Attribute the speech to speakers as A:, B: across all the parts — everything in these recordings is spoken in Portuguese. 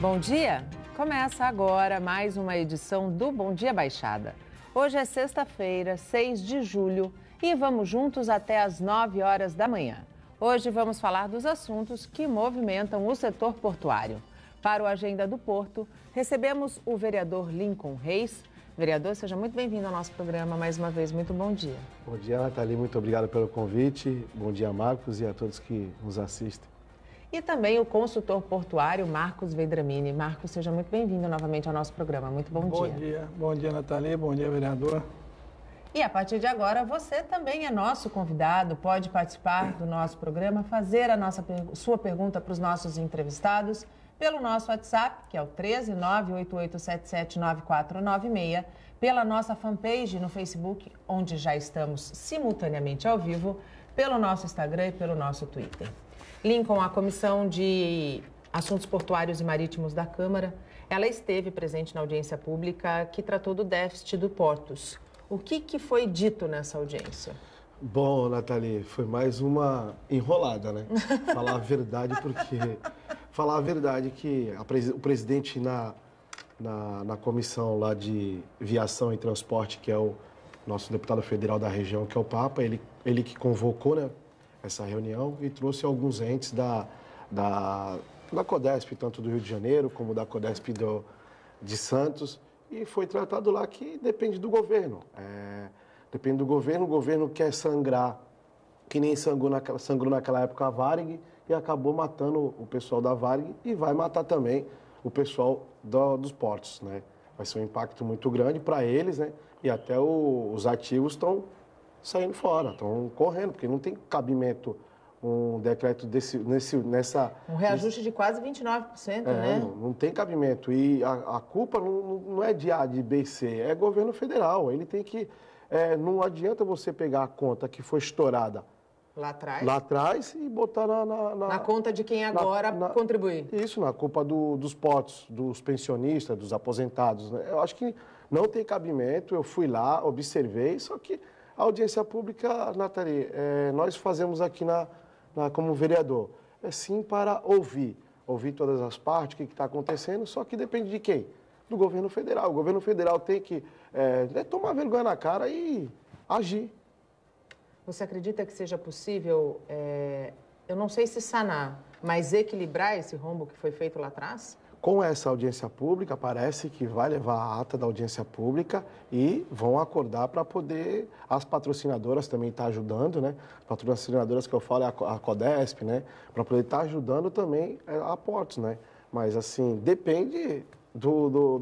A: Bom dia! Começa agora mais uma edição do Bom Dia Baixada. Hoje é sexta-feira, 6 de julho, e vamos juntos até às 9 horas da manhã. Hoje vamos falar dos assuntos que movimentam o setor portuário. Para o Agenda do Porto, recebemos o vereador Lincoln Reis. Vereador, seja muito bem-vindo ao nosso programa mais uma vez. Muito bom dia.
B: Bom dia, Nathalie. Muito obrigado pelo convite. Bom dia, Marcos, e a todos que nos assistem.
A: E também o consultor portuário Marcos Vedramini. Marcos, seja muito bem-vindo novamente ao nosso programa. Muito bom dia.
C: Bom dia, Nathalie. Bom dia, vereador.
A: E a partir de agora, você também é nosso convidado, pode participar do nosso programa, fazer a sua pergunta para os nossos entrevistados pelo nosso WhatsApp, que é o 13988779496, pela nossa fanpage no Facebook, onde já estamos simultaneamente ao vivo, pelo nosso Instagram e pelo nosso Twitter. Lincoln, a Comissão de Assuntos Portuários e Marítimos da Câmara, ela esteve presente na audiência pública que tratou do déficit do Portos. O que foi dito nessa audiência?
B: Bom, Nathalie, foi mais uma enrolada, né? Falar a verdade, porque... Falar a verdade que o presidente na comissão lá de viação e transporte, que é o nosso deputado federal da região, que é o Papa, ele que convocou, né, essa reunião e trouxe alguns entes da CODESP, tanto do Rio de Janeiro como da CODESP de Santos, e foi tratado lá que depende do governo. Depende do governo, o governo quer sangrar, que nem sangrou naquela época a Varig, e acabou matando o pessoal da Varig e vai matar também o pessoal dos portos, né? Vai ser um impacto muito grande para eles, né? E até os ativos estão saindo fora, estão correndo, porque não tem cabimento um decreto nessa...
A: Um reajuste de quase 29%, né?
B: Não tem cabimento. E a culpa não é de A, de B, C, é governo federal. Ele tem que... não adianta você pegar a conta que foi estourada lá atrás e botar na
A: conta de quem agora contribui.
B: Isso, na culpa dos portos, dos pensionistas, dos aposentados, né? Eu acho que não tem cabimento. Eu fui lá, observei, só que a audiência pública, Nathalie, nós fazemos aqui como vereador, sim para ouvir todas as partes, o que está acontecendo, só que depende de quem? Do governo federal. O governo federal tem que tomar vergonha na cara e agir.
A: Você acredita que seja possível, eu não sei se sanar, mas equilibrar esse rombo que foi feito lá atrás?
B: Com essa audiência pública, parece que vai levar a ata da audiência pública e vão acordar para poder... As patrocinadoras também estão ajudando, né? As patrocinadoras que eu falo é a CODESP, né? Para poder estar ajudando também a Portos, né? Mas, assim, depende do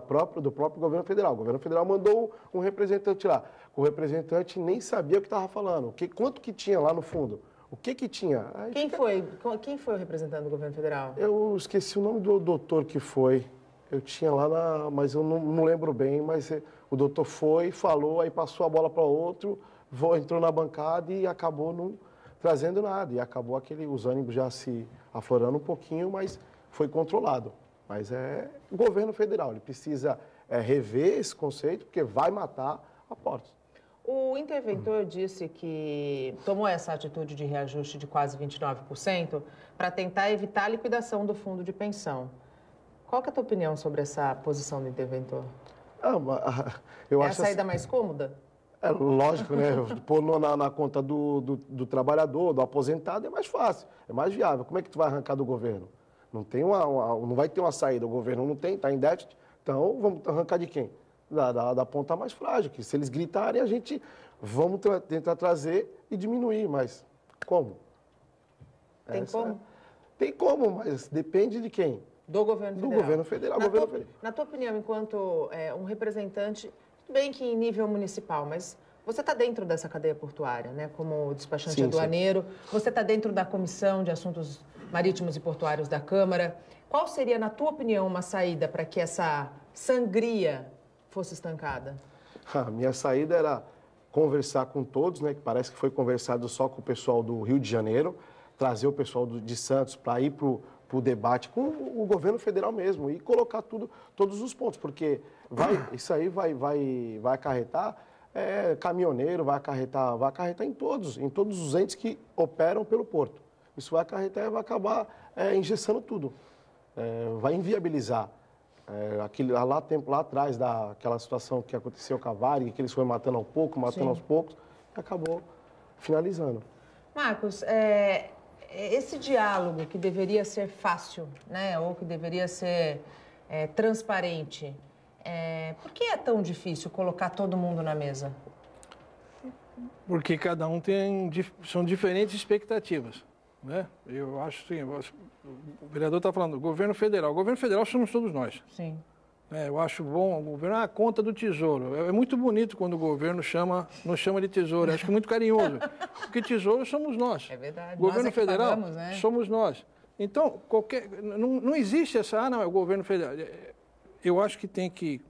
B: próprio governo federal. O governo federal mandou um representante lá. O representante nem sabia o que estava falando. Quanto que tinha lá no fundo? O que tinha?
A: Quem foi o representante do governo federal?
B: Eu esqueci o nome do doutor que foi. Eu tinha lá, mas eu não lembro bem, mas o doutor foi, falou, aí passou a bola para outro, entrou na bancada e acabou não trazendo nada. E acabou os ânimos já se aflorando um pouquinho, mas foi controlado. Mas é o governo federal, ele precisa rever esse conceito, porque vai matar a Portos.
A: O interventor disse que tomou essa atitude de reajuste de quase 29% para tentar evitar a liquidação do fundo de pensão. Qual que é a tua opinião sobre essa posição do interventor?
B: Eu
A: é
B: acho
A: a saída mais cômoda?
B: É lógico, né? Pôr na conta do trabalhador, do aposentado, é mais fácil, é mais viável. Como é que tu vai arrancar do governo? Não vai ter uma saída, o governo não tem, está em déficit, então vamos arrancar de quem? Da ponta mais frágil, que se eles gritarem, a gente vamos tentar trazer e diminuir, mas como?
A: Tem como?
B: Tem como, mas depende de quem?
A: Do governo federal.
B: Do governo federal.
A: Na tua opinião, enquanto um representante, bem que em nível municipal, mas você está dentro dessa cadeia portuária, né? Como despachante aduaneiro, você está dentro da Comissão de Assuntos Marítimos e Portuários da Câmara. Qual seria, na tua opinião, uma saída para que essa sangria fosse estancada?
B: A minha saída era conversar com todos, né? Que parece que foi conversado só com o pessoal do Rio de Janeiro, trazer o pessoal de Santos para ir para o debate com o governo federal mesmo e colocar todos os pontos, porque isso aí vai acarretar caminhoneiro, vai acarretar em todos os entes que operam pelo porto. Isso vai acarretar e vai acabar engessando tudo. vai inviabilizar lá atrás, daquela situação que aconteceu com a Varig, que eles foram matando aos poucos, e acabou finalizando.
A: Marcos, esse diálogo que deveria ser fácil, né, ou que deveria ser transparente, por que é tão difícil colocar todo mundo na mesa?
C: Porque cada um são diferentes expectativas, né? Eu acho assim, o vereador está falando, governo federal. O governo federal somos todos nós.
A: Sim.
C: Eu acho bom o governo, a conta do tesouro. É muito bonito quando o governo nos chama de tesouro. Acho que é muito carinhoso. Porque tesouro somos nós.
A: É verdade.
C: O governo federal
A: pagamos, né?
C: somos nós. Então, não existe essa, não, é o governo federal. Eu acho que tem que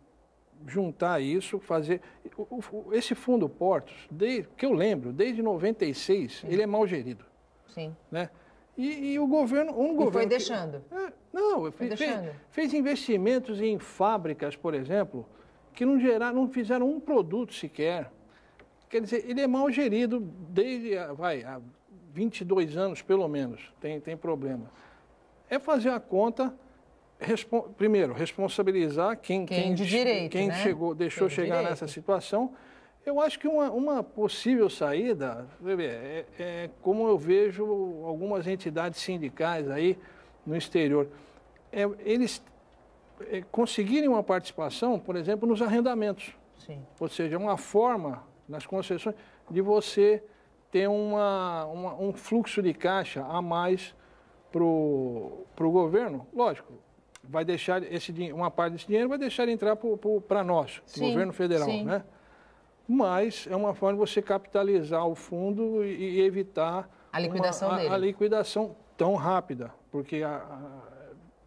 C: juntar isso, fazer... Esse fundo Portos, que eu lembro, desde 96, ele é mal gerido.
A: Sim.
C: Né? E o governo...
A: foi deixando.
C: Fez investimentos em fábricas, por exemplo, que não fizeram um produto sequer. Quer dizer, ele é mal gerido desde há 22 anos, pelo menos, tem problema. É fazer a conta... Primeiro, responsabilizar quem deixou chegar nessa situação. Eu acho que uma possível saída, como eu vejo algumas entidades sindicais aí no exterior, eles conseguirem uma participação, por exemplo, nos arrendamentos.
A: Sim.
C: Ou seja, uma forma, nas concessões, de você ter um fluxo de caixa a mais para o governo. Lógico, vai deixar uma parte desse dinheiro vai deixar entrar para nós, o governo federal, né? Mas é uma forma de você capitalizar o fundo e evitar
A: a liquidação dele.
C: A liquidação tão rápida, porque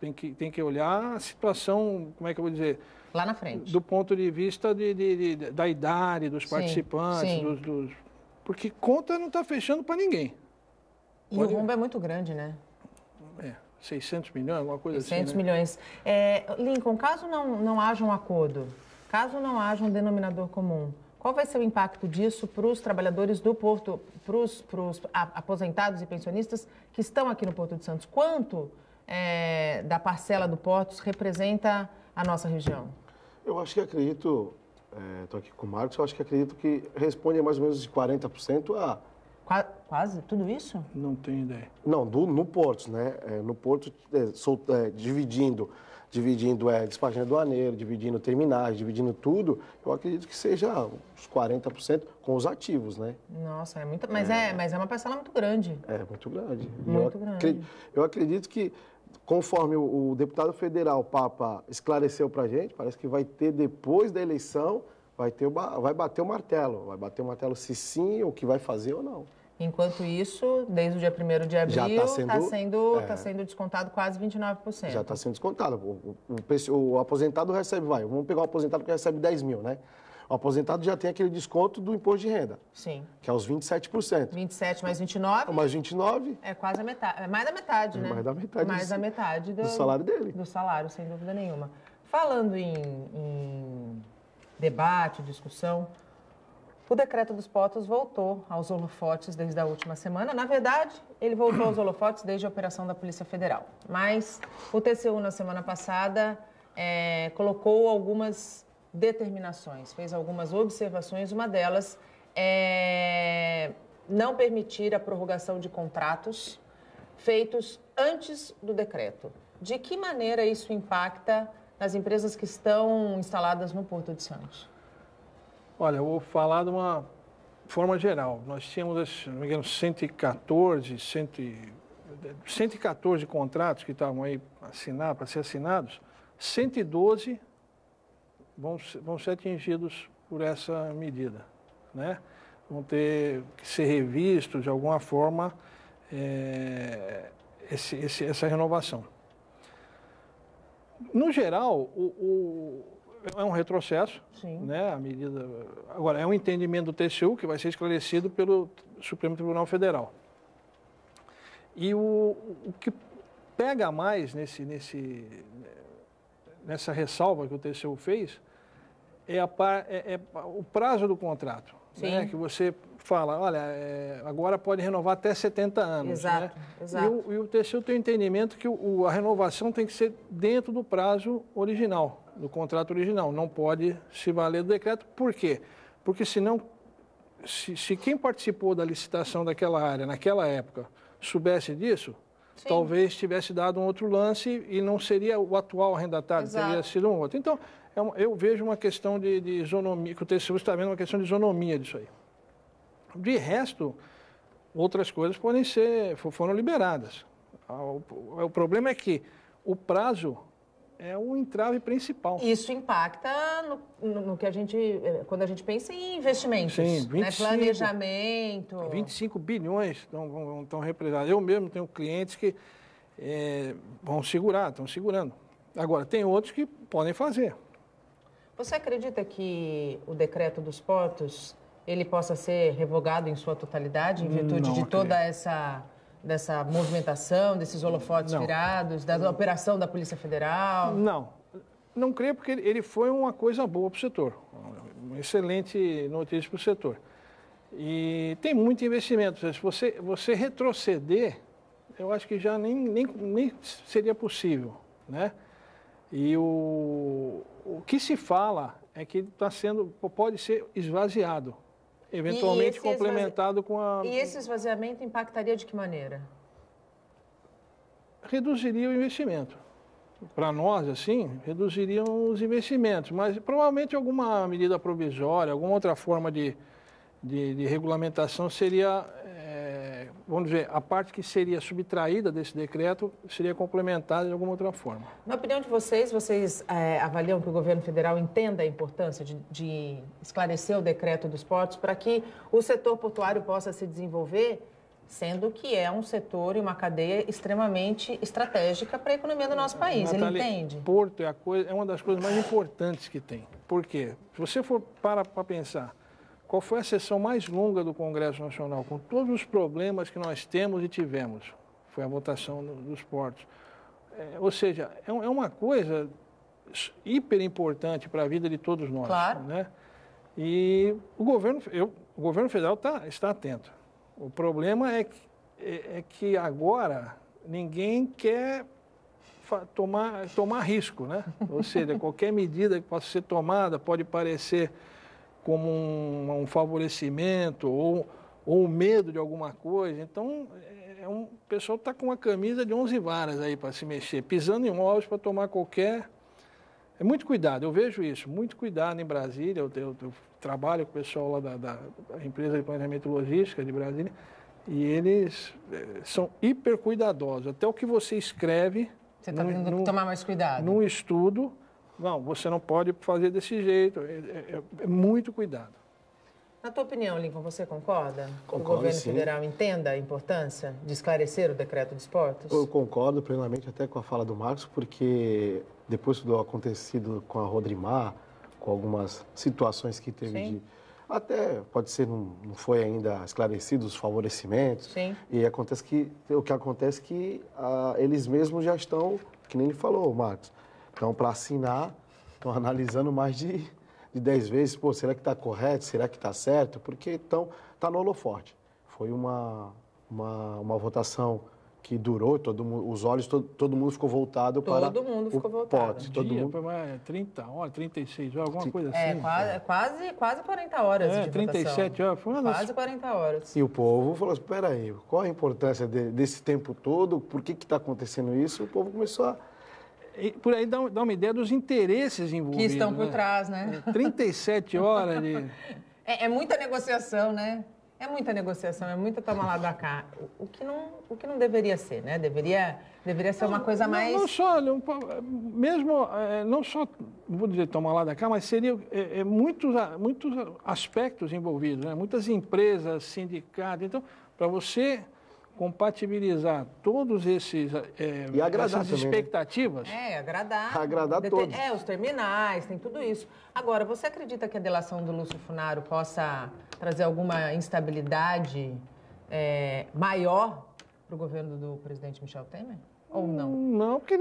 C: tem que olhar a situação, como é que eu vou dizer?
A: Lá na frente.
C: Do ponto de vista da idade dos participantes, porque conta não está fechando para ninguém.
A: E o rombo é muito grande, né?
C: 600 milhões, alguma coisa
A: 600
C: assim, né?
A: milhões. Lincoln, caso não haja um acordo, caso não haja um denominador comum, qual vai ser o impacto disso para os trabalhadores do Porto, para os aposentados e pensionistas que estão aqui no Porto de Santos? Quanto da parcela do Portos representa a nossa região?
B: Eu acho que acredito, estou aqui com o Marcos, eu acho que acredito que responde a mais ou menos de 40% a...
A: Quase tudo isso?
C: Não tenho ideia.
B: Não, no Portos, né? No Porto, dividindo despachante aduaneiro, dividindo terminais, dividindo tudo, eu acredito que seja uns 40% com os ativos, né?
A: Nossa, mas é uma parcela muito grande.
B: É, muito grande.
A: Muito grande.
B: Eu acredito que, conforme o deputado federal, Papa, esclareceu para a gente, parece que vai ter, depois da eleição, vai bater o martelo se sim, ou que vai fazer ou não.
A: Enquanto isso, desde o dia 1º de abril, está sendo descontado quase 29%.
B: Já está sendo descontado. O aposentado recebe, vamos pegar um aposentado que recebe 10 mil, né? O aposentado já tem aquele desconto do imposto de renda.
A: Sim.
B: Que é os 27%.
A: 27 mais 29?
B: Mais 29.
A: É quase a metade. É mais da metade, né?
B: Mais da metade.
A: Mais da metade do
B: salário dele.
A: Do salário, sem dúvida nenhuma. Falando em debate, discussão, o decreto dos Portos voltou aos holofotes desde a última semana. Na verdade, ele voltou aos holofotes desde a operação da Polícia Federal. Mas o TCU, na semana passada, colocou algumas determinações, fez algumas observações. Uma delas é não permitir a prorrogação de contratos feitos antes do decreto. De que maneira isso impacta nas empresas que estão instaladas no Porto de Santos?
C: Olha, eu vou falar de uma forma geral. Nós tínhamos, se não me engano, 114 contratos que estavam aí para ser assinados. 112 vão ser atingidos por essa medida, né? Vão ter que ser revistos de alguma forma essa renovação. No geral, é um retrocesso, né? A medida. Agora, é um entendimento do TCU que vai ser esclarecido pelo Supremo Tribunal Federal. E o que pega mais nessa ressalva que o TCU fez é o prazo do contrato. Né? Que você fala, olha, agora pode renovar até 70 anos.
A: Exato,
C: né?
A: exato.
C: E o TCU tem o entendimento que a renovação tem que ser dentro do prazo original, do contrato original. Não pode se valer do decreto. Por quê? Porque senão, se quem participou da licitação daquela área, naquela época, soubesse disso, sim, talvez tivesse dado um outro lance e não seria o atual arrendatário, exato, teria sido um outro. Então, eu vejo uma questão de isonomia, que o TCU está vendo uma questão de isonomia disso aí. De resto, outras coisas foram liberadas. O problema é que o prazo é o entrave principal.
A: Isso impacta no que quando a gente pensa em investimentos,
C: sim, 25,
A: né? Planejamento.
C: 25 bilhões estão represados. Eu mesmo tenho clientes que estão segurando. Agora, tem outros que podem fazer.
A: Você acredita que o decreto dos portos ele possa ser revogado em sua totalidade, em virtude de toda dessa movimentação, desses holofotes virados, da operação da Polícia Federal?
C: Não creio, porque ele foi uma coisa boa para o setor, uma excelente notícia para o setor. E tem muito investimento. Se você retroceder, eu acho que já nem seria possível, né? E o que se fala é que pode ser esvaziado. Eventualmente complementado com a...
A: E esse esvaziamento impactaria de que maneira?
C: Reduziria o investimento. Para nós, assim, reduziriam os investimentos, mas provavelmente alguma medida provisória, alguma outra forma de regulamentação seria, vamos dizer, a parte que seria subtraída desse decreto seria complementada de alguma outra forma.
A: Na opinião de vocês avaliam que o governo federal entenda a importância de esclarecer o decreto dos portos para que o setor portuário possa se desenvolver, sendo que é um setor e uma cadeia extremamente estratégica para a economia do nosso país?
C: Natália,
A: ele entende?
C: Porto é uma das coisas mais importantes que tem. Por quê? Se você for para pensar, qual foi a sessão mais longa do Congresso Nacional, com todos os problemas que nós temos e tivemos? Foi a votação dos portos. Ou seja, é uma coisa hiper importante para a vida de todos nós.
A: Claro.
C: Né? E o governo federal está atento. O problema é que agora ninguém quer tomar risco, né? Ou seja, qualquer medida que possa ser tomada pode parecer como um favorecimento ou um medo de alguma coisa. Então, o pessoal está com uma camisa de 11 varas aí para se mexer, pisando em ovos para tomar qualquer... É muito cuidado, eu vejo isso, muito cuidado em Brasília. Eu trabalho com o pessoal lá da empresa de planejamento logística de Brasília e eles são hiper cuidadosos. Até o que você escreve...
A: Você está tendo que tomar mais cuidado.
C: Num estudo... Não, você não pode fazer desse jeito, é muito cuidado.
A: Na tua opinião, Lincoln, você concorda?
B: Concordo,
A: que o governo
B: sim.
A: federal entenda a importância de esclarecer o decreto dos portos?
B: Eu concordo plenamente até com a fala do Marcos, porque depois do acontecido com a Rodrimar, com algumas situações que teve até, pode ser, não foi ainda esclarecido os favorecimentos.
A: Sim.
B: E o que acontece é que eles mesmos já estão, que nem ele falou, Marcos, então, para assinar, estão analisando mais de 10 vezes, será que está correto, será que está certo? Porque está no holofote. Foi uma votação que durou, todo mundo ficou voltado para
A: todo mundo ficou voltado.
C: Todo mundo... 30 horas, 36 horas, alguma coisa assim.
A: Quase 40 horas de
C: 37 horas. Foi
A: quase 40 horas.
B: E o povo falou assim, espera aí, qual a importância desse tempo todo? Por que está acontecendo isso? O povo começou a...
C: E por aí dá uma ideia dos interesses envolvidos.
A: Que estão por trás, né?
C: 37 horas de...
A: É muita negociação, né? É muita negociação, é muita toma lá da cá. O que não deveria ser, né? Deveria ser uma coisa mais...
C: Não só, não só, vou dizer, toma lá da cá, mas seria muitos aspectos envolvidos, né? Muitas empresas, sindicatos. Então, para você compatibilizar todos essas expectativas.
A: Agradar.
B: Agradar todos.
A: Os terminais, tem tudo isso. Agora, você acredita que a delação do Lúcio Funaro possa trazer alguma instabilidade maior para o governo do presidente Michel Temer? Ou não?
C: Não, porque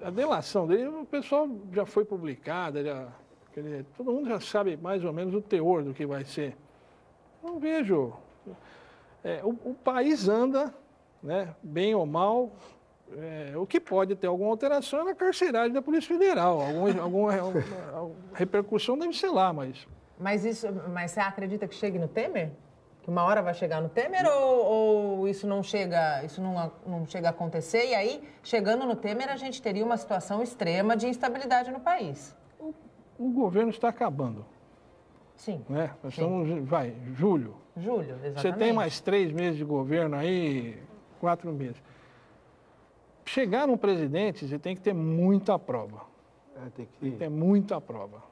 C: a delação dele, o pessoal já foi publicada, todo mundo já sabe mais ou menos o teor do que vai ser Não vejo. O país anda, né, bem ou mal. O que pode ter alguma alteração é na carceragem da Polícia Federal. Alguma repercussão deve ser lá, mas...
A: Mas você acredita que chegue no Temer? Que uma hora vai chegar no Temer ou isso não chega a acontecer? E aí, chegando no Temer, a gente teria uma situação extrema de instabilidade no país.
C: O governo está acabando.
A: Sim.
C: Né? Nós estamos, julho.
A: Julho, exatamente.
C: Você tem mais 3 meses de governo aí, 4 meses. Chegar num presidente, você tem que ter muita prova. Tem que ter muita prova.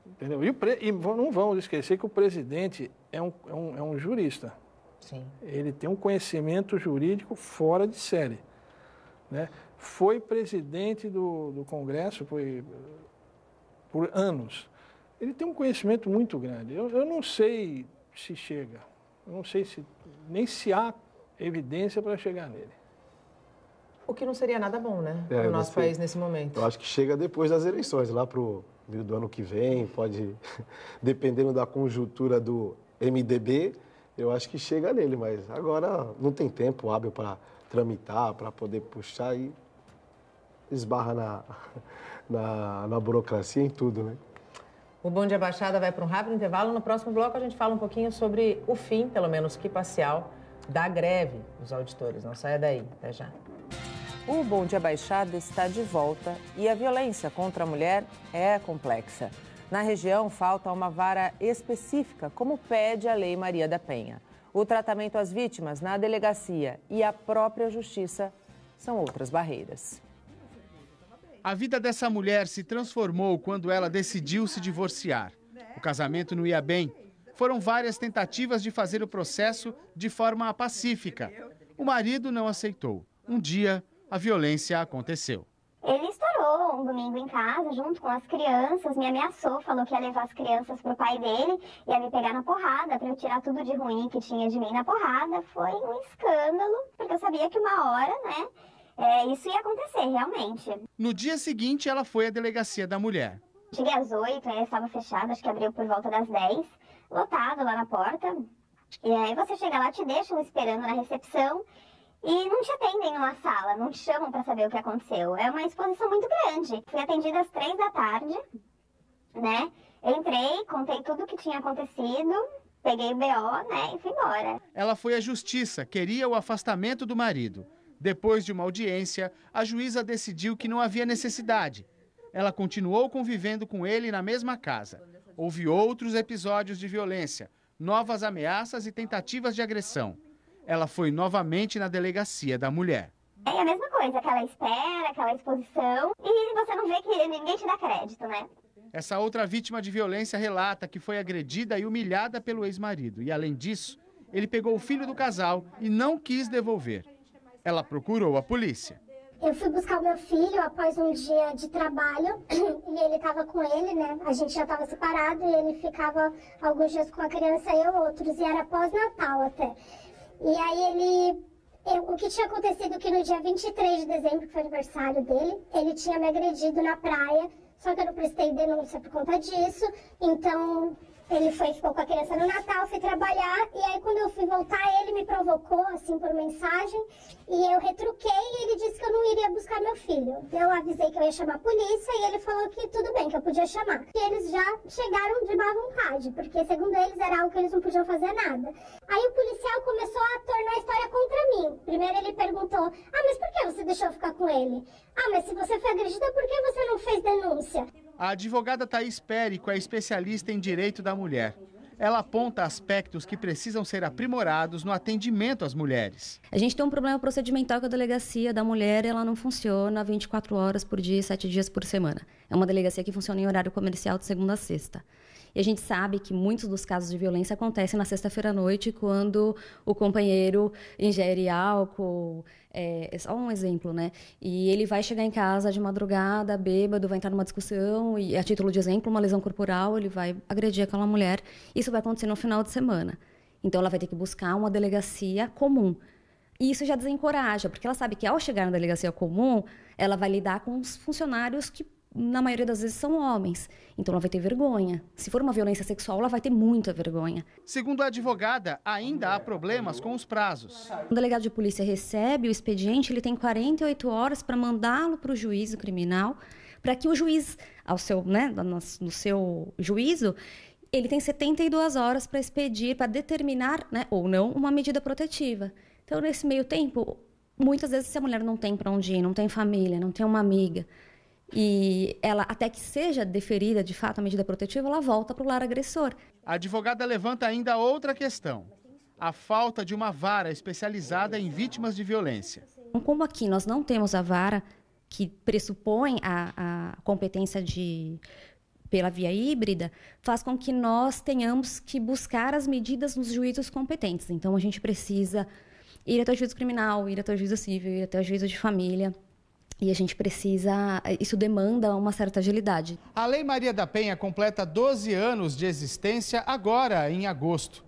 C: Entendeu? E não vamos esquecer que o presidente é um jurista.
A: Sim.
C: Ele tem um conhecimento jurídico fora de série. Né? Foi presidente do Congresso por anos. Ele tem um conhecimento muito grande. Eu não sei se chega. Eu não sei nem se há evidência para chegar nele.
A: O que não seria nada bom, né? Para o nosso país nesse momento.
B: Eu acho que chega depois das eleições, lá para o meio do ano que vem, pode, dependendo da conjuntura do MDB, eu acho que chega nele, mas agora não tem tempo hábil para tramitar, para poder puxar e esbarra na burocracia em tudo, né?
A: O Bom Dia Baixada vai para um rápido intervalo. No próximo bloco a gente fala um pouquinho sobre o fim, pelo menos que parcial, da greve dos auditores. Não saia daí, até já. O Bom Dia Baixada está de volta e a violência contra a mulher é complexa. Na região, falta uma vara específica, como pede a Lei Maria da Penha. O tratamento às vítimas na delegacia e a própria justiça são outras barreiras.
D: A vida dessa mulher se transformou quando ela decidiu se divorciar. O casamento não ia bem. Foram várias tentativas de fazer o processo de forma pacífica. O marido não aceitou. Um dia, a violência aconteceu.
E: Ele estourou um domingo em casa, junto com as crianças, me ameaçou, falou que ia levar as crianças pro pai dele, ia me pegar na porrada, para eu tirar tudo de ruim que tinha de mim na porrada. Foi um escândalo, porque eu sabia que uma hora, né, isso ia acontecer, realmente.
D: No dia seguinte, ela foi à delegacia da mulher.
E: Cheguei às 8, aí estava fechado, acho que abriu por volta das 10, lotado lá na porta. E aí você chega lá, te deixam esperando na recepção, e não te atendem numa sala, não te chamam para saber o que aconteceu. É uma exposição muito grande. Fui atendida às 3 da tarde, né? Entrei, contei tudo o que tinha acontecido, peguei o BO, né, e fui embora.
D: Ela foi à justiça, queria o afastamento do marido. Depois de uma audiência, a juíza decidiu que não havia necessidade. Ela continuou convivendo com ele na mesma casa. Houve outros episódios de violência, novas ameaças e tentativas de agressão. Ela foi novamente na delegacia da mulher.
E: É a mesma coisa, aquela espera, aquela exposição, e você não vê que ninguém te dá crédito, né?
D: Essa outra vítima de violência relata que foi agredida e humilhada pelo ex-marido. E, além disso, ele pegou o filho do casal e não quis devolver. Ela procurou a polícia.
F: Eu fui buscar o meu filho após um dia de trabalho e ele estava com ele, né? A gente já estava separado e ele ficava alguns dias com a criança e eu outros. E era pós-natal até. E aí o que tinha acontecido que no dia 23 de dezembro, que foi o aniversário dele, ele tinha me agredido na praia, só que eu não prestei denúncia por conta disso, então ele ficou com a criança no Natal, fui trabalhar, e aí quando eu fui voltar, ele me provocou, assim, por mensagem, e eu retruquei, e ele disse que eu não iria buscar meu filho. Eu avisei que eu ia chamar a polícia, e ele falou que tudo bem, que eu podia chamar. E eles já chegaram de má vontade, porque segundo eles era algo que eles não podiam fazer nada. Aí o policial começou a tornar a história contra mim. Primeiro ele perguntou, mas por que você deixou eu ficar com ele? Mas se você foi agredida, por que você não fez denúncia?
D: A advogada Thaís Périco é especialista em direito da mulher. Ela aponta aspectos que precisam ser aprimorados no atendimento às mulheres.
G: A gente tem um problema procedimental com a delegacia da mulher, ela não funciona 24 horas por dia, 7 dias por semana. É uma delegacia que funciona em horário comercial de segunda a sexta. E a gente sabe que muitos dos casos de violência acontecem na sexta-feira à noite, quando o companheiro ingere álcool, é só um exemplo, né? E ele vai chegar em casa de madrugada, bêbado, vai entrar numa discussão, e a título de exemplo, uma lesão corporal, ele vai agredir aquela mulher. Isso vai acontecer no final de semana. Então, ela vai ter que buscar uma delegacia comum. E isso já desencoraja, porque ela sabe que ao chegar na delegacia comum, ela vai lidar com os funcionários que na maioria das vezes são homens. Então ela vai ter vergonha. Se for uma violência sexual, ela vai ter muita vergonha.
D: Segundo a advogada, ainda há problemas com os prazos.
G: O delegado de polícia recebe o expediente, ele tem 48 horas para mandá-lo para o juízo criminal, para que o juiz, no seu juízo, ele tem 72 horas para expedir, para determinar, né, ou não, uma medida protetiva. Então, nesse meio tempo, muitas vezes, se a mulher não tem para onde ir, não tem família, não tem uma amiga, e ela, até que seja deferida, de fato, a medida protetiva, ela volta para o lar agressor.
D: A advogada levanta ainda outra questão: a falta de uma vara especializada em vítimas de violência.
G: Como aqui nós não temos a vara que pressupõe a competência pela via híbrida, faz com que nós tenhamos que buscar as medidas nos juízos competentes. Então, a gente precisa ir até o juízo criminal, ir até o juízo civil, ir até o juízo de família. E a gente precisa... Isso demanda uma certa agilidade.
D: A Lei Maria da Penha completa 12 anos de existência agora, em agosto.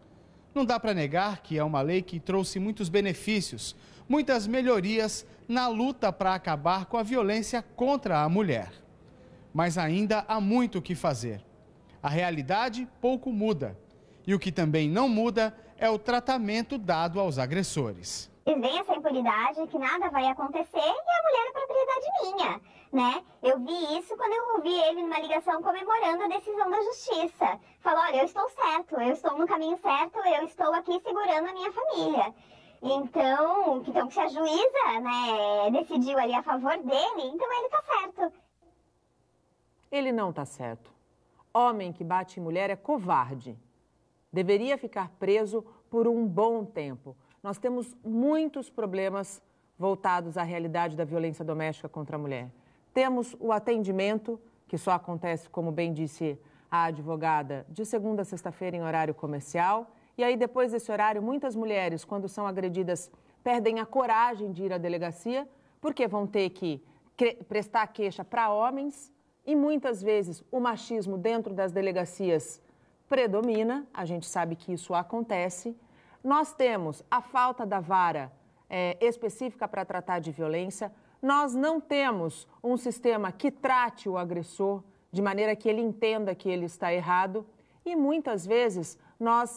D: Não dá para negar que é uma lei que trouxe muitos benefícios, muitas melhorias na luta para acabar com a violência contra a mulher. Mas ainda há muito o que fazer. A realidade pouco muda. E o que também não muda é o tratamento dado aos agressores.
E: E vem essa impunidade que nada vai acontecer e a mulher é propriedade minha, né? Eu vi isso quando eu ouvi ele numa ligação comemorando a decisão da justiça. Falou, olha, eu estou certo, eu estou no caminho certo, eu estou aqui segurando a minha família. Então se a juíza, né, decidiu ali a favor dele, então ele está certo.
A: Ele não está certo. Homem que bate em mulher é covarde. Deveria ficar preso por um bom tempo. Nós temos muitos problemas voltados à realidade da violência doméstica contra a mulher. Temos o atendimento, que só acontece, como bem disse a advogada, de segunda a sexta-feira em horário comercial. E aí, depois desse horário, muitas mulheres, quando são agredidas, perdem a coragem de ir à delegacia, porque vão ter que prestar queixa para homens. E muitas vezes o machismo dentro das delegacias predomina, a gente sabe que isso acontece. Nós temos a falta da vara específica para tratar de violência. Nós não temos um sistema que trate o agressor de maneira que ele entenda que ele está errado. E muitas vezes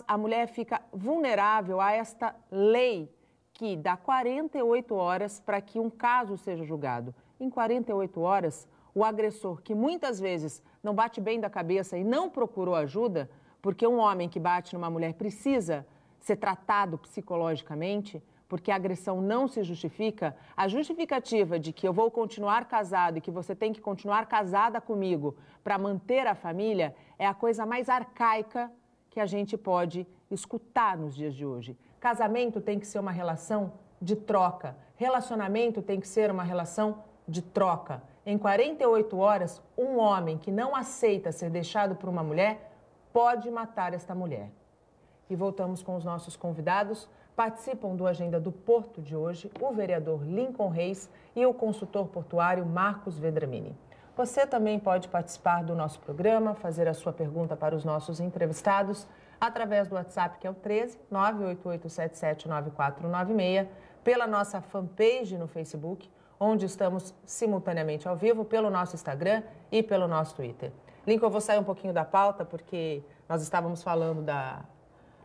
A: a mulher fica vulnerável a esta lei que dá 48 horas para que um caso seja julgado. Em 48 horas, o agressor, que muitas vezes não bate bem da cabeça e não procurou ajuda, porque um homem que bate numa mulher precisa ser tratado psicologicamente, porque a agressão não se justifica, a justificativa de que eu vou continuar casado e que você tem que continuar casada comigo para manter a família é a coisa mais arcaica que a gente pode escutar nos dias de hoje. Casamento tem que ser uma relação de troca, relacionamento tem que ser uma relação de troca. Em 48 horas, um homem que não aceita ser deixado por uma mulher pode matar esta mulher. E voltamos com os nossos convidados. Participam do Agenda do Porto de hoje o vereador Lincoln Reis e o consultor portuário Marcos Vedramini. Você também pode participar do nosso programa, fazer a sua pergunta para os nossos entrevistados através do WhatsApp, que é o 13 988779496, pela nossa fanpage no Facebook, onde estamos simultaneamente ao vivo, pelo nosso Instagram e pelo nosso Twitter. Lincoln, eu vou sair um pouquinho da pauta, porque nós estávamos falando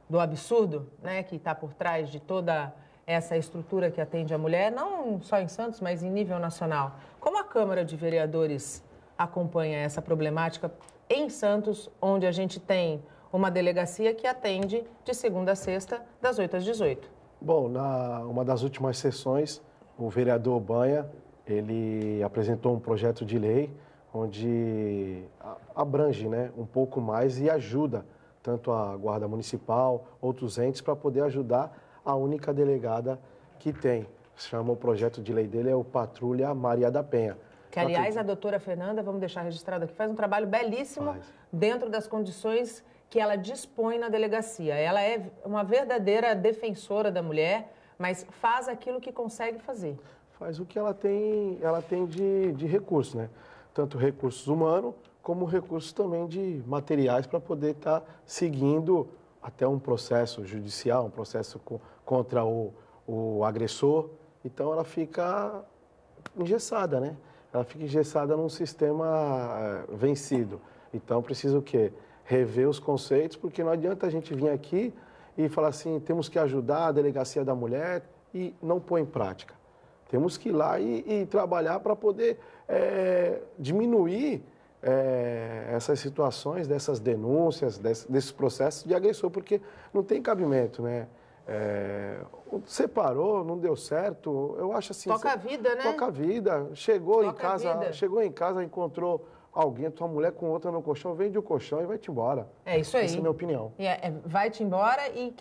A: do absurdo, né, que está por trás de toda essa estrutura que atende a mulher, não só em Santos, mas em nível nacional. Como a Câmara de Vereadores acompanha essa problemática em Santos, onde a gente tem uma delegacia que atende de segunda a sexta, das 8 às 18?
B: Bom, uma das últimas sessões, o vereador Banha, ele apresentou um projeto de lei onde abrange, né, um pouco mais e ajuda tanto a Guarda Municipal, outros entes, para poder ajudar a única delegada que tem. O projeto de lei dele é o Patrulha Maria da Penha.
A: Que, aliás, a doutora Fernanda, vamos deixar registrado aqui, faz um trabalho belíssimo dentro das condições que ela dispõe na delegacia. Ela é uma verdadeira defensora da mulher, mas faz aquilo que consegue fazer.
B: Faz o que ela tem de recurso, né? Tanto recursos humanos, como recursos também de materiais para poder estar seguindo até um processo judicial, um processo contra o agressor. Então, ela fica engessada, né? ela fica engessada num sistema vencido. Então, precisa o quê? Rever os conceitos, porque não adianta a gente vir aqui e falar assim, temos que ajudar a delegacia da mulher e não pôr em prática. Temos que ir lá e trabalhar para poder diminuir essas situações, dessas denúncias, desses processos de agressor, porque não tem cabimento, né? Separou, não deu certo, eu acho assim...
A: Toca a vida, né?
B: Toca a vida. Chegou em casa, encontrou alguém, tua mulher com outra no colchão, vende o colchão e vai-te embora.
A: É isso aí.
B: Essa é a minha opinião.
A: Vai-te embora e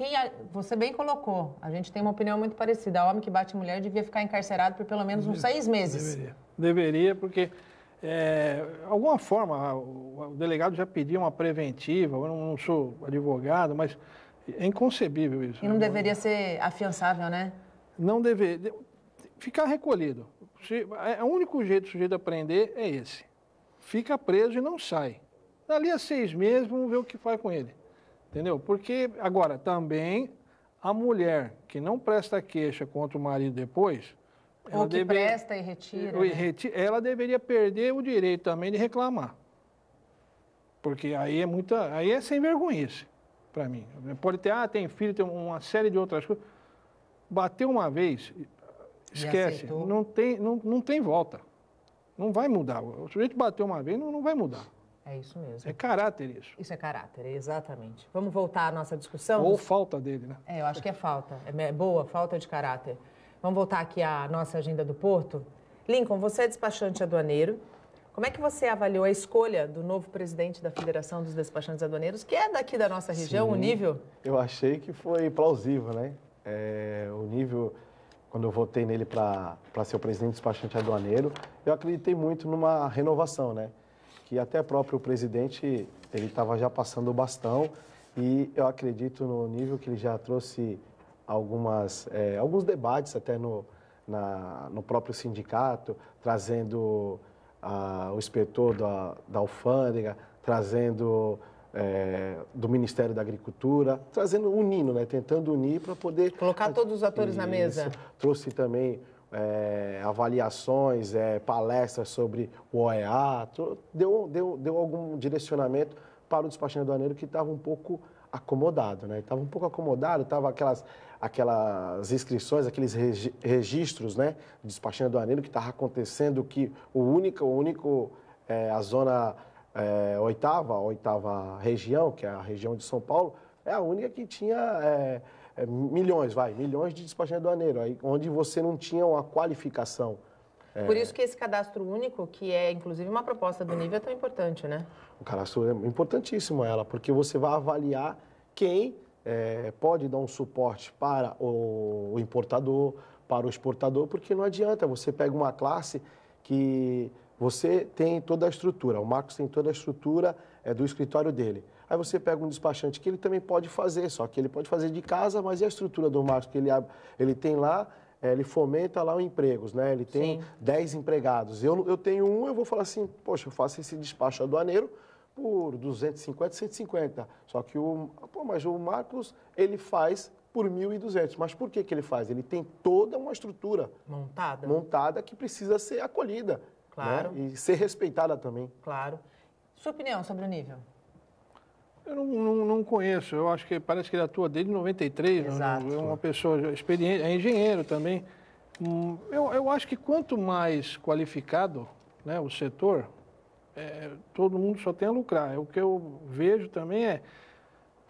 A: você bem colocou, a gente tem uma opinião muito parecida. Homem que bate mulher devia ficar encarcerado por pelo menos uns 6 meses.
C: Deveria, porque... alguma forma, o delegado já pediu uma preventiva, eu não sou advogado, mas é inconcebível isso.
A: E não deveria ser afiançável, né?
C: Não deveria. Ficar recolhido. O único jeito do sujeito aprender é esse. Fica preso e não sai. Dali a 6 meses, vamos ver o que faz com ele. Entendeu? Porque, agora, também, a mulher que não presta queixa contra o marido depois...
A: Ou que presta e retira.
C: Ela deveria perder o direito também de reclamar. Porque aí é sem vergonhice, para mim. Pode ter, tem filho, tem uma série de outras coisas. Bateu uma vez, esquece, não tem volta. Não vai mudar. O sujeito bateu uma vez, não vai mudar.
A: É isso mesmo.
C: É caráter isso.
A: Isso é caráter, exatamente. Vamos voltar à nossa discussão?
C: Ou falta dele, né?
A: Eu acho que é falta. É boa, falta de caráter. Vamos voltar aqui à nossa agenda do Porto. Lincoln, você é despachante aduaneiro. Como é que você avaliou a escolha do novo presidente da Federação dos Despachantes Aduaneiros, que é daqui da nossa região,
B: Sim,
A: o Nível?
B: Eu achei que foi plausível, né? O Nível, quando eu votei nele para ser o presidente do despachante aduaneiro, eu acreditei muito numa renovação, né? Que até próprio presidente, ele estava já passando o bastão e eu acredito no Nível que ele já trouxe alguns debates até no próprio sindicato, trazendo o inspetor da alfândega, trazendo do Ministério da Agricultura, unindo, né? Tentando unir para poder...
A: Colocar todos os atores na mesa.
B: Trouxe também avaliações, palestras sobre o OEA, deu algum direcionamento para o despachante aduaneiro que estava um pouco acomodado, né? Estava um pouco acomodado, estava aquelas inscrições, aqueles registros, né, de despachante aduaneiro que estava acontecendo, que a zona oitava região, que é a região de São Paulo, é a única que tinha milhões de despachantes aduaneiros, onde você não tinha uma qualificação.
A: Por isso que esse cadastro único, que é inclusive uma proposta do Nível, é tão importante, né?
B: O cadastro é importantíssimo, porque você vai avaliar quem pode dar um suporte para o importador, para o exportador, porque não adianta, você pega uma classe que você tem toda a estrutura, o Marcos tem toda a estrutura do escritório dele. Aí você pega um despachante que ele também pode fazer, só que ele pode fazer de casa, mas e a estrutura do Marcos que ele tem lá? Ele fomenta lá os empregos, né? Ele tem 10 empregados. Eu tenho eu vou falar assim, poxa, eu faço esse despacho aduaneiro por 250, 150. Só que mas o Marcos, ele faz por 1.200. Mas por que ele faz? Ele tem toda uma estrutura montada que precisa ser acolhida. Claro. Né? E ser respeitada também.
A: Claro. Sua opinião sobre o Nível?
C: Eu não conheço, eu acho que parece que ele atua desde 93,
A: Exato.
C: É uma pessoa experiente, é engenheiro também. Eu acho que quanto mais qualificado, né, o setor, todo mundo só tem a lucrar. O que eu vejo também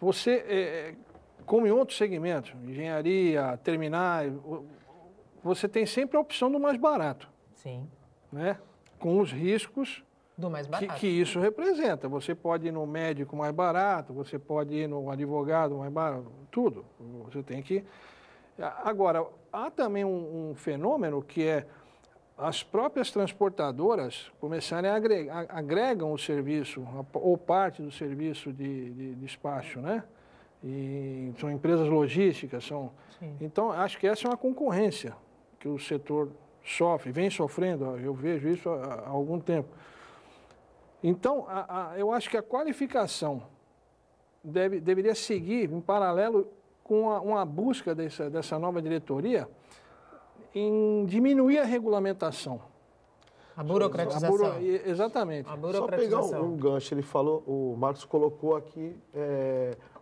C: você, como em outros segmentos, engenharia, terminais, você tem sempre a opção do mais barato.
A: Sim.
C: Né? Com os riscos
A: do mais barato.
C: Que isso representa. Você pode ir no médico mais barato, você pode ir no advogado mais barato, tudo. Você tem que... Agora, há também um fenômeno que é as próprias transportadoras começarem a agregam o serviço, ou parte do serviço de despacho, né? E são empresas logísticas, Sim. Então, acho que essa é uma concorrência que o setor sofre, vem sofrendo, eu vejo isso há algum tempo. Então, eu acho que a qualificação deveria seguir em paralelo com uma busca dessa nova diretoria em diminuir a regulamentação.
A: A burocratização.
C: Exatamente.
A: A burocratização.
B: Só pegar um gancho, ele falou, o Marcos colocou aqui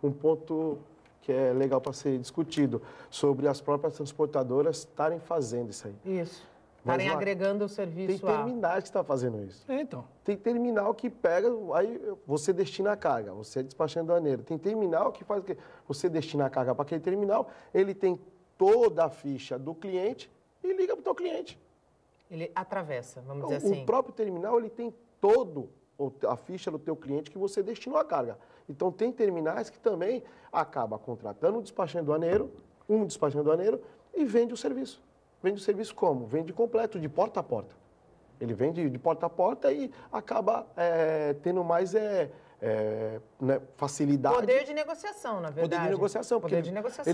B: um ponto que é legal para ser discutido, sobre as próprias transportadoras estarem fazendo isso aí.
A: Isso. Estarem agregando o serviço.
B: Tem terminais que estão fazendo isso.
C: Então.
B: Tem terminal que pega, aí você destina a carga, você é despachante aduaneiro. Tem terminal que faz o quê? Você destina a carga para aquele terminal, ele tem toda a ficha do cliente e liga para o teu cliente.
A: Ele atravessa, vamos dizer assim.
B: O próprio terminal, ele tem todo a ficha do teu cliente que você destinou a carga. Então, tem terminais que também acaba contratando um despachante aduaneiro e vende o serviço. Vende o serviço como? Vende completo, de porta a porta. Ele vende de porta a porta e acaba tendo mais facilidade.
A: Poder de negociação, na verdade.
B: Poder de negociação.
A: Poder de negociação.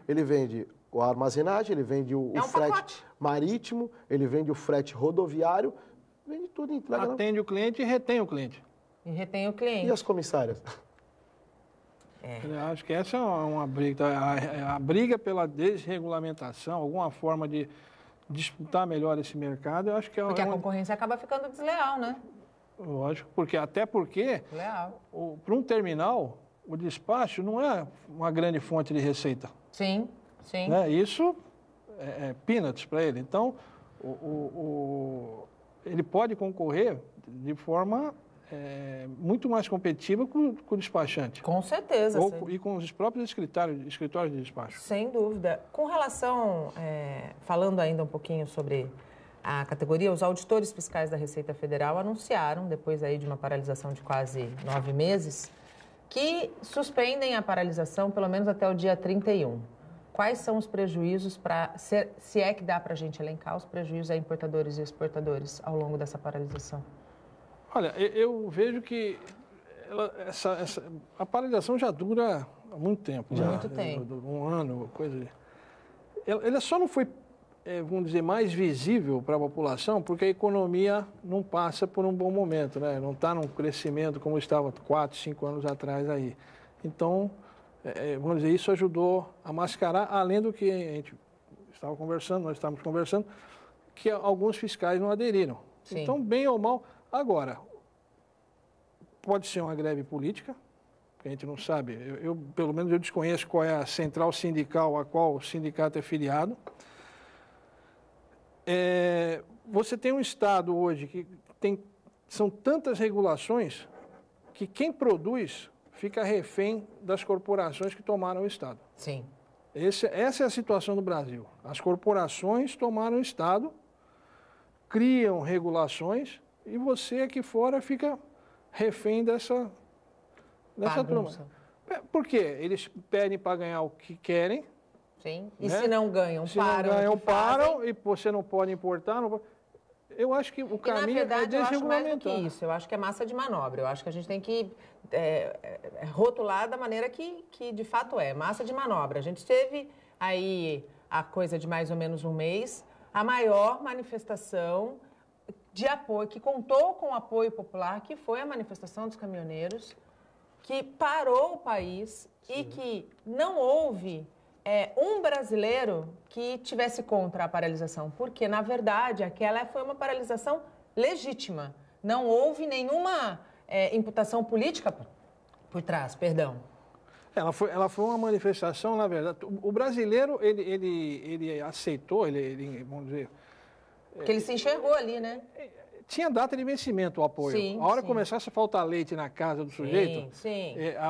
B: Ele vende a armazenagem, ele vende o frete
A: pacote
B: marítimo, ele vende o frete rodoviário, vende tudo. Entrega.
C: Atende o cliente e retém o cliente.
A: E retém o cliente.
B: E as comissárias?
C: Eu acho que essa é uma briga. A briga pela desregulamentação, alguma forma de disputar melhor esse mercado, eu acho que é...
A: Porque a concorrência acaba ficando desleal, né?
C: Lógico, até porque para um terminal, o despacho não é uma grande fonte de receita.
A: Sim, sim.
C: Né? Isso é peanuts para ele. Então, ele pode concorrer de forma muito mais competitiva com o despachante.
A: Com certeza.
C: E com os próprios escritórios de despacho.
A: Sem dúvida. Com relação, falando ainda um pouquinho sobre a categoria, os auditores fiscais da Receita Federal anunciaram, depois aí de uma paralisação de quase 9 meses, que suspendem a paralisação pelo menos até o dia 31. Quais são os prejuízos, se é que dá para a gente elencar os prejuízos a importadores e exportadores ao longo dessa paralisação?
C: Olha, eu vejo que a paralisação já dura há muito tempo.
A: Já. Muito tempo.
C: Um ano, coisa. Ela só não foi, vamos dizer, mais visível para a população porque a economia não passa por um bom momento, né? Não está num crescimento como estava 4, 5 anos atrás aí. Então, vamos dizer, isso ajudou a mascarar, além do que a gente nós estávamos conversando, que alguns fiscais não aderiram. Sim. Então, bem ou mal... Agora, pode ser uma greve política, que a gente não sabe. Pelo menos, eu desconheço qual é a central sindical a qual o sindicato é filiado. Você tem um Estado hoje que são tantas regulações que quem produz fica refém das corporações que tomaram o Estado.
A: Sim.
C: Essa é a situação do Brasil. As corporações tomaram o Estado, criam regulações... E você aqui fora fica refém dessa turma. Por quê? Eles pedem para ganhar o que querem.
A: Sim. E se não ganham,
C: param. Se não ganham, param. E você não pode importar. Eu acho que o caminho
A: na verdade,
C: é desregulamentar.
A: Eu acho mais do que isso. Eu acho que é massa de manobra. Eu acho que a gente tem que rotular da maneira que de fato é. Massa de manobra. A gente teve aí a coisa de mais ou menos um mês, a maior manifestação de apoio, que contou com o apoio popular, que foi a manifestação dos caminhoneiros, que parou o país. Sim. E que não houve um brasileiro que tivesse contra a paralisação, porque, na verdade, aquela foi uma paralisação legítima. Não houve nenhuma imputação política por trás, perdão.
C: Ela foi uma manifestação, na verdade. O brasileiro, ele aceitou, vamos dizer...
A: Porque ele se enxergou ali, né?
C: Tinha data de vencimento o apoio.
A: Sim,
C: a hora que começasse a faltar leite na casa do sujeito,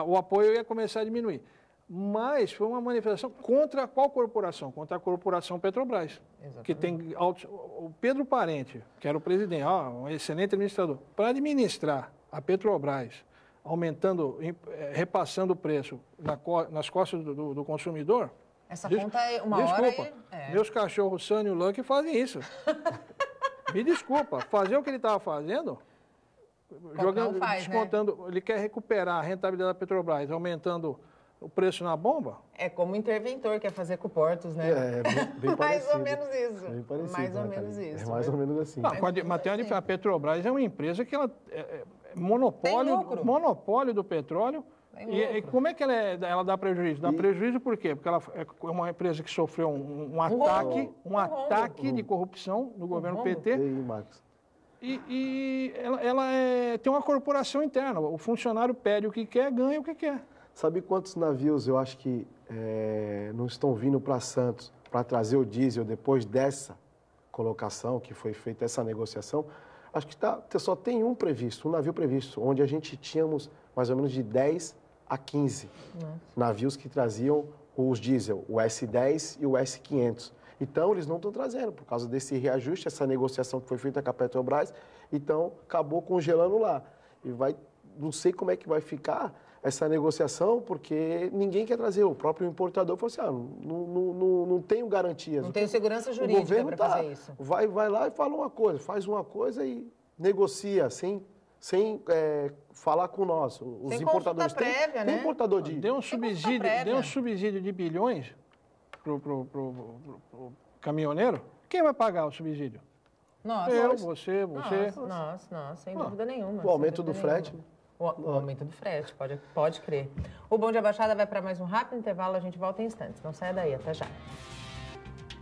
C: o apoio ia começar a diminuir. Mas foi uma manifestação contra qual corporação? Contra a corporação Petrobras. Exatamente. Que tem o Pedro Parente, que era o presidente, um excelente administrador, para administrar a Petrobras, repassando o preço nas costas do consumidor.
A: Essa conta é uma
C: desculpa,
A: hora...
C: Meus cachorros Sunny e o Lucky fazem isso. Me desculpa, fazer o que ele estava fazendo, descontando, ele quer recuperar a rentabilidade da Petrobras, aumentando o preço na bomba?
A: É como o interventor quer fazer com portos, né?
B: Bem
A: mais ou menos isso.
B: Bem parecido,
A: mais ou menos isso.
B: É mais ou menos assim.
C: A Petrobras é uma empresa que ela é monopólio do petróleo. E como é que ela dá prejuízo? Dá prejuízo por quê? Porque ela é uma empresa que sofreu um ataque de corrupção no governo PT. e ela tem uma corporação interna. O funcionário pede o que quer, ganha o que quer.
B: Sabe quantos navios eu acho que não estão vindo para Santos para trazer o diesel depois dessa colocação, que foi feita essa negociação? Acho que só tem um navio previsto, onde a gente tínhamos mais ou menos de 10 a 15 navios que traziam os diesel, o S10 e o S500. Então, eles não estão trazendo, por causa desse reajuste, essa negociação que foi feita com a Petrobras, então acabou congelando lá. E não sei como é que vai ficar essa negociação, porque ninguém quer trazer. O próprio importador falou assim, não tenho garantias.
A: Não tenho segurança jurídica para fazer isso.
B: Vai lá e fala uma coisa, faz uma coisa e negocia, sem falar com nós. Os importadores
A: prévia, né?
B: Tem importador de...
C: Deu um subsídio de bilhões para o caminhoneiro. Quem vai pagar o subsídio?
A: Nós.
C: Você.
A: Nós, sem dúvida nenhuma.
B: O aumento do frete.
A: O aumento do frete, pode crer. O Bom Dia Baixada vai para mais um rápido intervalo, a gente volta em instantes. Não saia daí, até já.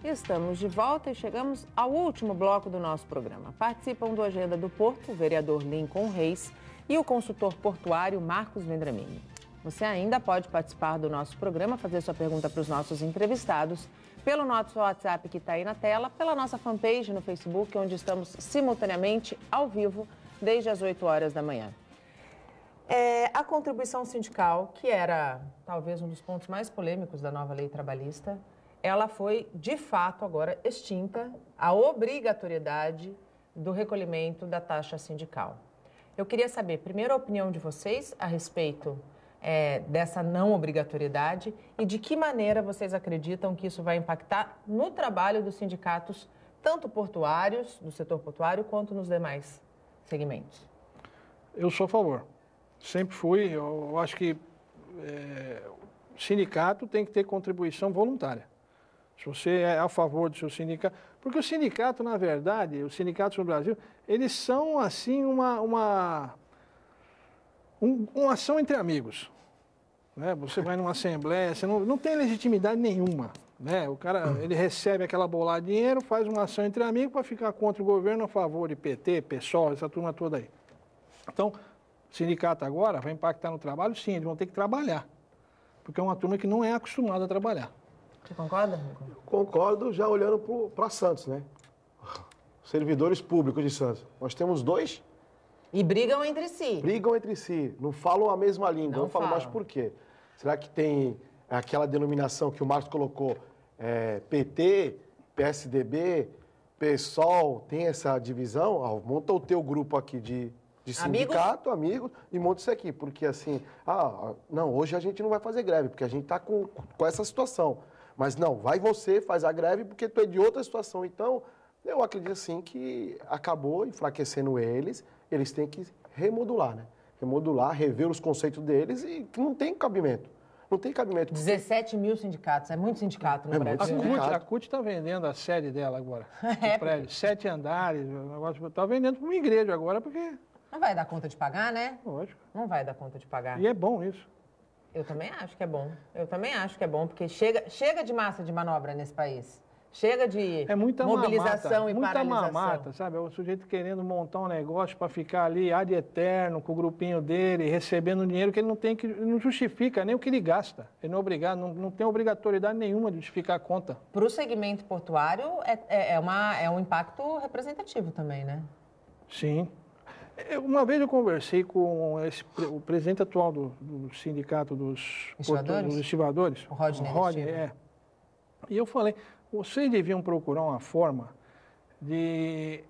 A: Estamos de volta e chegamos ao último bloco do nosso programa. Participam do Agenda do Porto o vereador Lincoln Reis e o consultor portuário Marcos Vendramini. Você ainda pode participar do nosso programa, fazer sua pergunta para os nossos entrevistados, pelo nosso WhatsApp que está aí na tela, pela nossa fanpage no Facebook, onde estamos simultaneamente ao vivo desde as 8 horas da manhã. A contribuição sindical, que era talvez um dos pontos mais polêmicos da nova lei trabalhista, ela foi, de fato, agora extinta, a obrigatoriedade do recolhimento da taxa sindical. Eu queria saber, primeiro, a opinião de vocês a respeito dessa não obrigatoriedade e de que maneira vocês acreditam que isso vai impactar no trabalho dos sindicatos, tanto portuários, do setor portuário, quanto nos demais segmentos.
C: Eu sou a favor. Sempre fui. Eu acho que o sindicato tem que ter contribuição voluntária. Se você é a favor do seu sindicato... Porque o sindicato, na verdade, os sindicatos no Brasil, eles são, assim, uma ação entre amigos. Né? Você vai numa assembleia, você não tem legitimidade nenhuma. Né? O cara, ele recebe aquela bolada de dinheiro, faz uma ação entre amigos para ficar contra o governo a favor de PT, PSOL, essa turma toda aí. Então, o sindicato agora vai impactar no trabalho? Sim, eles vão ter que trabalhar. Porque é uma turma que não é acostumada a trabalhar.
A: Você concorda?
B: Concordo, já olhando para Santos, né? Servidores públicos de Santos. Nós temos 2.
A: E brigam entre si.
B: Não falam a mesma língua.
A: Não
B: falam, mas por quê? Será que tem aquela denominação que o Marcos colocou, PT, PSDB, PSOL, tem essa divisão? Monta o teu grupo aqui de sindicato, amigos, e monta isso aqui. Porque assim, não, hoje a gente não vai fazer greve, porque a gente está com essa situação. Mas não, vai você, faz a greve, porque tu é de outra situação. Então, eu acredito assim que acabou enfraquecendo eles têm que remodular, né? Remodular, rever os conceitos deles e que não tem cabimento. Não tem cabimento.
A: 17 mil sindicatos, é muito sindicato no Brasil.
C: A CUT está vendendo a sede dela agora. Prédio, 7 andares, está vendendo para uma igreja agora, porque...
A: Não vai dar conta de pagar, né?
C: Lógico.
A: Não vai dar conta de pagar.
C: E é bom isso.
A: Eu também acho que é bom. Porque chega de massa de manobra nesse país. Chega de mobilização e paralisação.
C: Muita mamata, sabe? É o sujeito querendo montar um negócio para ficar ali ad eterno com o grupinho dele, recebendo dinheiro que ele não justifica nem o que ele gasta. Ele não é obrigado, não tem obrigatoriedade nenhuma de justificar a conta.
A: Para o segmento portuário, é um impacto representativo também, né?
C: Sim. Uma vez eu conversei com o presidente atual do sindicato dos estivadores,
A: o Rodney.
C: E eu falei, vocês deviam procurar uma forma de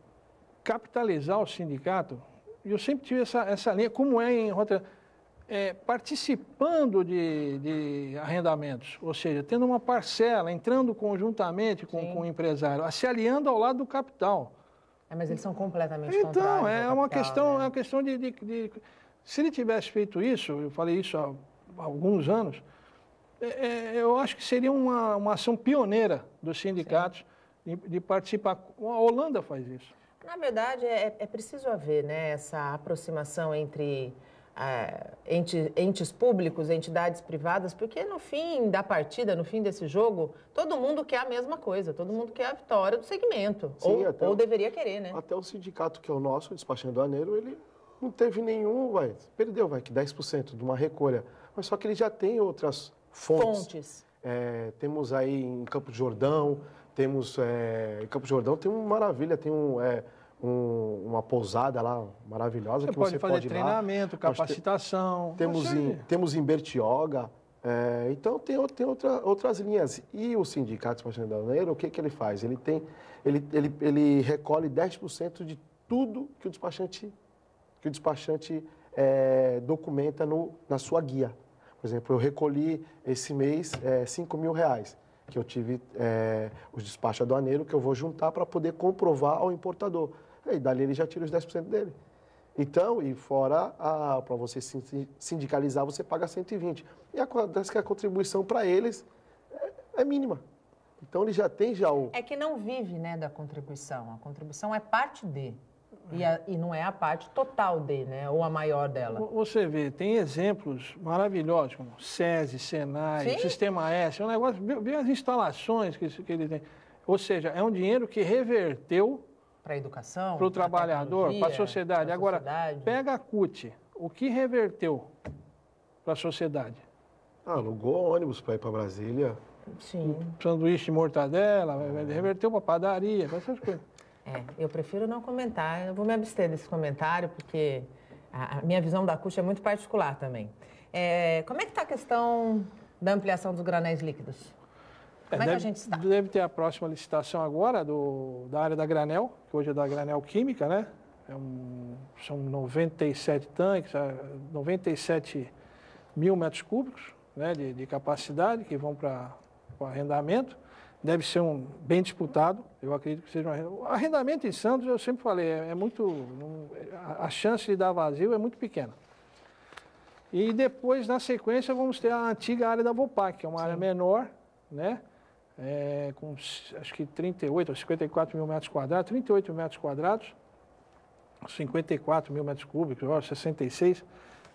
C: capitalizar o sindicato. E eu sempre tive essa linha, como é em Rotterdam, participando de arrendamentos, ou seja, tendo uma parcela, entrando conjuntamente com o empresário, se aliando ao lado do capital.
A: Mas eles são completamente
C: contrários. Então,
A: é
C: uma questão de... Se ele tivesse feito isso, eu falei isso há alguns anos, eu acho que seria uma ação pioneira dos sindicatos de participar. A Holanda faz isso.
A: Na verdade, é preciso haver, né, essa aproximação entre entes públicos, entidades privadas, porque no fim da partida, no fim desse jogo, todo mundo quer a mesma coisa, todo mundo quer a vitória do segmento,
B: Sim,
A: ou deveria querer, né?
B: Até o sindicato que é o nosso, o despachante aduaneiro, ele não teve nenhum, perdeu, que 10% de uma recolha, mas só que ele já tem outras fontes. Temos aí em Campos do Jordão, em Campos do Jordão tem uma maravilha, tem uma pousada lá maravilhosa que você pode
C: fazer treinamento, capacitação.
B: Temos em Bertioga. Então tem outras linhas. E o sindicato despachante aduaneiro, o que ele faz? Ele recolhe 10% de tudo que o despachante documenta na sua guia. Por exemplo, eu recolhi esse mês R$5.000, que eu tive os despachos aduaneiros que eu vou juntar para poder comprovar ao importador. E dali ele já tira os 10% dele. Então, e fora, para você sindicalizar, você paga 120. E acontece que a contribuição para eles é mínima. Então, ele já tem o...
A: É que não vive, né, da contribuição. A contribuição é parte de. E não é a parte total de, né, ou a maior dela.
C: Você vê, tem exemplos maravilhosos, como SESI, Senai, Sistema S, é um negócio, vê as instalações que ele tem. Ou seja, é um dinheiro que reverteu
A: para a educação,
C: para o trabalhador, para a sociedade. Agora, pega a CUT, o que reverteu para a sociedade?
B: Alugou ônibus para ir para Brasília.
A: Sim.
C: Sanduíche de mortadela, reverteu para padaria, para essas coisas.
A: Eu prefiro não comentar, eu vou me abster desse comentário, porque a minha visão da CUT é muito particular também. Como é que está a questão da ampliação dos granéis líquidos? Como é que a gente está?
C: Deve ter a próxima licitação agora da área da Granel, que hoje é da Granel Química, né? São 97 tanques, 97 mil metros cúbicos, né, de capacidade que vão para o arrendamento. Deve ser bem disputado, eu acredito que seja um arrendamento. O arrendamento em Santos, eu sempre falei, a chance de dar vazio é muito pequena. E depois, na sequência, vamos ter a antiga área da Vopak, que é uma área menor, né? Com acho que 38 ou 54 mil metros quadrados, 38 metros quadrados, 54 mil metros cúbicos, 66,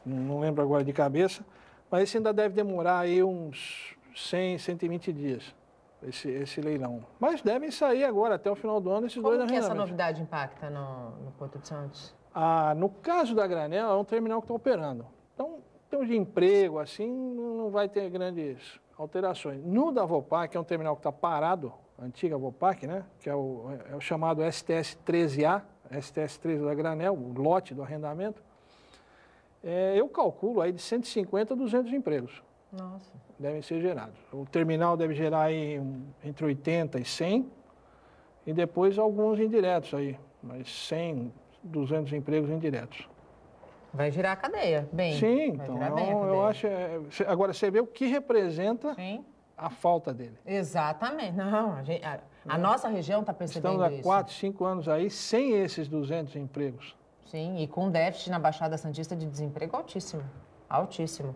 C: não lembro agora de cabeça, mas esse ainda deve demorar aí uns 100, 120 dias. Esse leilão. Mas devem sair agora, até o final do ano, esses dois arrendamentos.
A: Como que essa novidade impacta no Porto de Santos?
C: No caso da Granel, é um terminal que está operando. Então, em termos de emprego, assim, não vai ter grandes alterações. No da Vopak, que é um terminal que está parado, a antiga Vopak, né? Que é o chamado STS-13A, STS-13 da Granel, o lote do arrendamento, eu calculo aí de 150 a 200 empregos.
A: Nossa.
C: Devem ser gerados. O terminal deve gerar aí entre 80 e 100, e depois alguns indiretos aí, mas 100, 200 empregos indiretos.
A: Vai girar a cadeia, bem.
C: Sim, então eu acho... Agora, você vê o que representa a falta dele.
A: Exatamente. Não, a nossa região está percebendo isso.
C: Estamos há 4, 5 anos aí sem esses 200 empregos.
A: Sim, e com déficit na Baixada Santista de desemprego altíssimo. Altíssimo.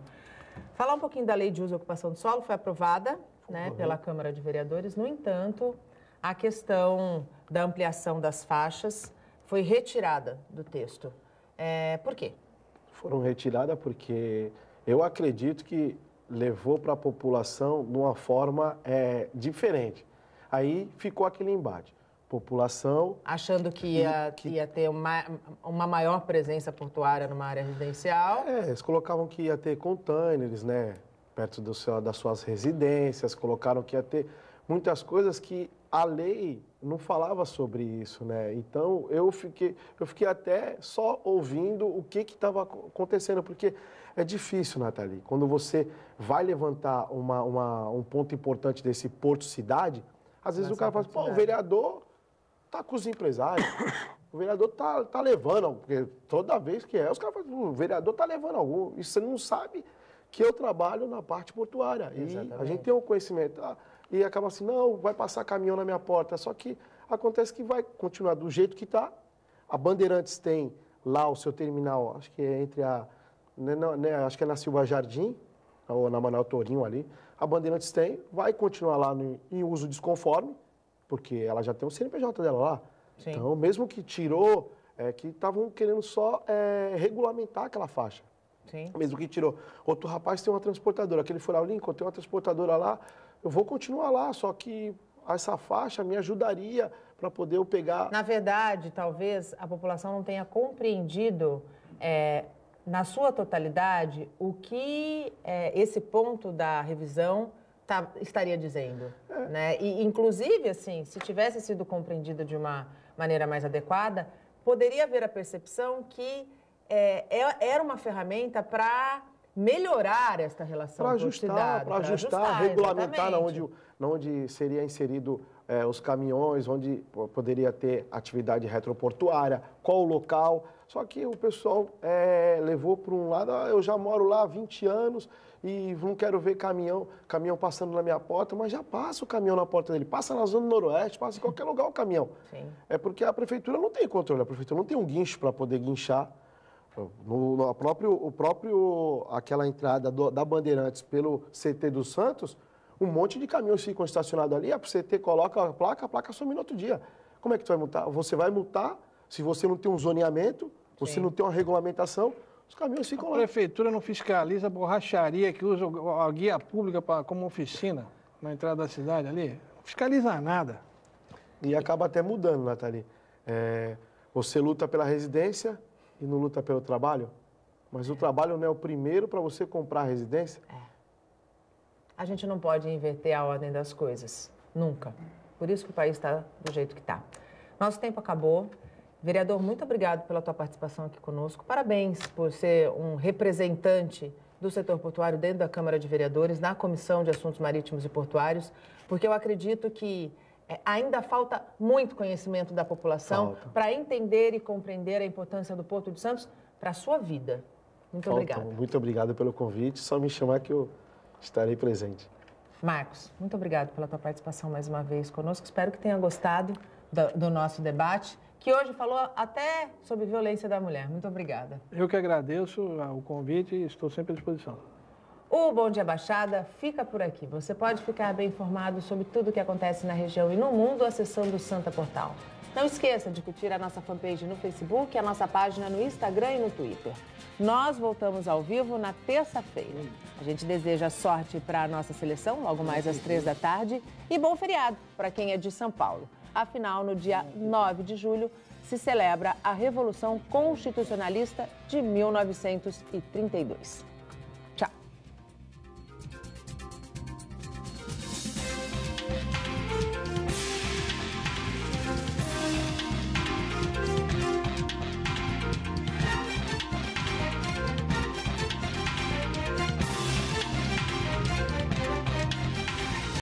A: Falar um pouquinho da Lei de Uso e Ocupação do Solo, foi aprovada, né, pela Câmara de Vereadores. No entanto, a questão da ampliação das faixas foi retirada do texto. Por quê?
B: Foram retiradas porque eu acredito que levou para a população de uma forma diferente. Aí ficou aquele embate. População...
A: Achando que ia ter uma maior presença portuária numa área residencial.
B: Eles colocavam que ia ter containers, né, perto das suas residências, colocaram que ia ter muitas coisas que a lei não falava sobre isso, né? Então, eu fiquei até só ouvindo o que estava acontecendo, porque é difícil, Nathalie, quando você vai levantar um ponto importante desse porto-cidade, às vezes o cara fala, o vereador tá com os empresários, o vereador tá levando, porque toda vez que os caras falam, o vereador tá levando algum, e você não sabe que eu trabalho na parte portuária. Exatamente. E a gente tem um conhecimento, e acaba assim, não, vai passar caminhão na minha porta, só que acontece que vai continuar do jeito que está. A Bandeirantes tem lá o seu terminal, acho que é entre acho que é na Silva Jardim, ou na Manuel Torinho ali, a Bandeirantes vai continuar lá em uso desconforme, porque ela já tem o CNPJ dela lá. Sim. Então, mesmo que tirou, que estavam querendo só regulamentar aquela faixa.
A: Sim.
B: Mesmo que tirou. Outro rapaz tem uma transportadora, aquele foi lá, o Lincoln, tem uma transportadora lá, eu vou continuar lá, só que essa faixa me ajudaria para poder eu pegar...
A: Na verdade, talvez a população não tenha compreendido, na sua totalidade, o que esse ponto da revisão estaria dizendo. Né? E, inclusive, assim, se tivesse sido compreendido de uma maneira mais adequada, poderia haver a percepção que era uma ferramenta para melhorar esta relação
B: para ajustar, regulamentar onde seria inserido os caminhões, onde poderia ter atividade retroportuária, qual o local. Só que o pessoal levou para um lado, eu já moro lá há 20 anos e não quero ver caminhão passando na minha porta, mas já passa o caminhão na porta dele, passa na Zona Noroeste, passa em qualquer lugar o caminhão.
A: Sim.
B: É porque a prefeitura não tem controle, a prefeitura não tem um guincho para poder guinchar. Aquela entrada da Bandeirantes pelo CT dos Santos, um monte de caminhões ficam estacionados ali, o CT coloca a placa some no outro dia. Como é que tu vai multar? Você vai multar se você não tem um zoneamento, você não tem uma regulamentação, os caminhões ficam lá.
C: A prefeitura não fiscaliza a borracharia que usa a guia pública como oficina na entrada da cidade ali? Não fiscaliza nada.
B: E acaba até mudando, Nathalie. Você luta pela residência e não luta pelo trabalho, mas o trabalho não é o primeiro para você comprar a residência?
A: A gente não pode inverter a ordem das coisas, nunca. Por isso que o país está do jeito que está. Nosso tempo acabou. Vereador, muito obrigado pela tua participação aqui conosco. Parabéns por ser um representante do setor portuário dentro da Câmara de Vereadores, na Comissão de Assuntos Marítimos e Portuários, porque eu acredito que ainda falta muito conhecimento da população para entender e compreender a importância do Porto de Santos para a sua vida. Muito obrigada.
B: Muito obrigado pelo convite. Só me chamar que eu estarei presente.
A: Marcos, muito obrigado pela tua participação mais uma vez conosco. Espero que tenha gostado do nosso debate, que hoje falou até sobre violência da mulher. Muito obrigada.
C: Eu que agradeço o convite e estou sempre à disposição.
A: O Bom Dia Baixada fica por aqui. Você pode ficar bem informado sobre tudo o que acontece na região e no mundo acessando o Santa Portal. Não esqueça de curtir a nossa fanpage no Facebook, a nossa página no Instagram e no Twitter. Nós voltamos ao vivo na terça-feira. A gente deseja sorte para a nossa seleção, logo mais às 15h, e bom feriado para quem é de São Paulo. Afinal, no dia 9 de julho, se celebra a Revolução Constitucionalista de 1932.